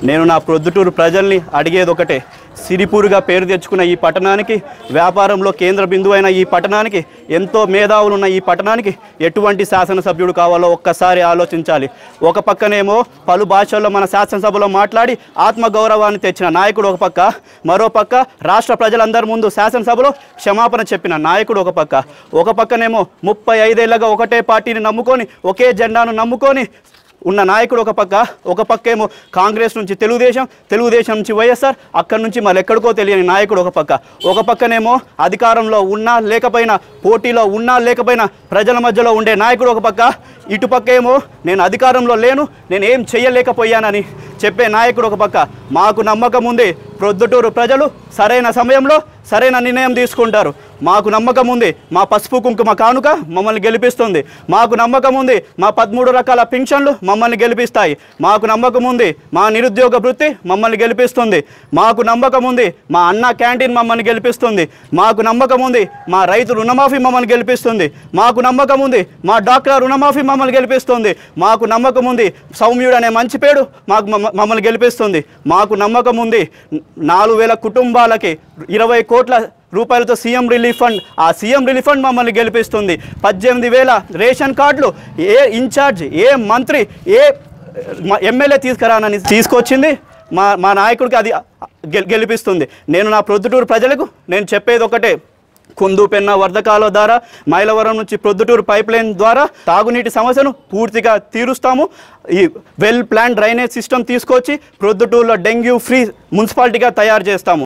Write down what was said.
నేను నా ప్రొద్దుటూరు ప్రజల్ని అడిగేది ఒకటే, సిరిపూరుగా పేరు తెచ్చుకున్న ఈ పట్టణానికి, వ్యాపారంలో కేంద్ర బిందువు అయిన ఈ పట్టణానికి, ఎంతో మేధావులు ఉన్న ఈ పట్టణానికి ఎటువంటి శాసనసభ్యుడు కావాలో ఒక్కసారి ఆలోచించాలి. ఒక పక్కనేమో పలు భాషల్లో మన శాసనసభలో మాట్లాడి ఆత్మగౌరవాన్ని తెచ్చిన నాయకుడు ఒక పక్క, మరో పక్క రాష్ట్ర ప్రజలందరి ముందు శాసనసభలో క్షమాపణ చెప్పిన నాయకుడు ఒక పక్కనేమో 35 ఏళ్ళగా ఒకటే పార్టీని నమ్ముకొని, ఒకే జెండాను నమ్ముకొని ఉన్న నాయకుడు ఒక పక్కేమో కాంగ్రెస్ నుంచి తెలుగుదేశం నుంచి వైఎస్ఆర్, అక్కడి నుంచి మరి ఎక్కడికో తెలియని నాయకుడు ఒక పక్కనేమో అధికారంలో ఉన్నా లేకపోయినా, పోటీలో ఉన్నా లేకపోయినా ప్రజల మధ్యలో ఉండే నాయకుడు ఒక పక్క, ఇటుపక్కేమో నేను అధికారంలో లేను, నేను ఏం చెయ్యలేకపోయానని చెప్పే నాయకుడు ఒక పక్క. మాకు నమ్మకం ఉంది, ప్రొద్దుటూరు ప్రజలు సరైన సమయంలో సరైన నిర్ణయం తీసుకుంటారు. మాకు నమ్మకం ఉంది, మా పసుపు కుంకుమ కానుక మమ్మల్ని గెలిపిస్తుంది. మాకు నమ్మకం ఉంది, మా 13 రకాల పింఛన్లు మమ్మల్ని గెలిపిస్తాయి. మాకు నమ్మకం ఉంది, మా నిరుద్యోగ వృత్తి మమ్మల్ని గెలిపిస్తుంది. మాకు నమ్మకం ఉంది, మా అన్న క్యాంటీన్ మమ్మల్ని గెలిపిస్తుంది. మాకు నమ్మకం ఉంది, మా రైతు రుణమాఫీ మమ్మల్ని గెలిపిస్తుంది. మాకు నమ్మకం ఉంది, మా డాక్టర్ రుణమాఫీ మమ్మల్ని గెలిపిస్తుంది. మాకు నమ్మకం ఉంది, సౌమ్యుడు అనే మంచి పేరు మమ్మల్ని గెలిపిస్తుంది. మాకు నమ్మకం ఉంది, 4000 కుటుంబాలకి 20 కోట్ల రూపాయలతో సీఎం రిలీఫ్ ఫండ్, ఆ సీఎం రిలీఫ్ ఫండ్ మమ్మల్ని గెలిపిస్తుంది. 18,000 రేషన్ కార్డులు ఏ ఇన్ఛార్జ్, ఏ మంత్రి, ఏ ఎమ్మెల్యే తీసుకొచ్చింది మా నాయకుడికి అది గెలిపిస్తుంది. నేను నా ప్రొద్దుటూరు ప్రజలకు నేను చెప్పేది ఒకటే, కుందు పెన్న వర్ధకాల ద్వారా మైలవరం నుంచి ప్రొద్దుటూరు పైప్ లైన్ ద్వారా తాగునీటి సమస్యను పూర్తిగా తీరుస్తాము. ఈ వెల్ ప్లాన్ డ్రైనేజ్ సిస్టమ్ తీసుకొచ్చి ప్రొద్దుటూరులో డెంగ్యూ ఫ్రీ మున్సిపాలిటీగా తయారు చేస్తాము.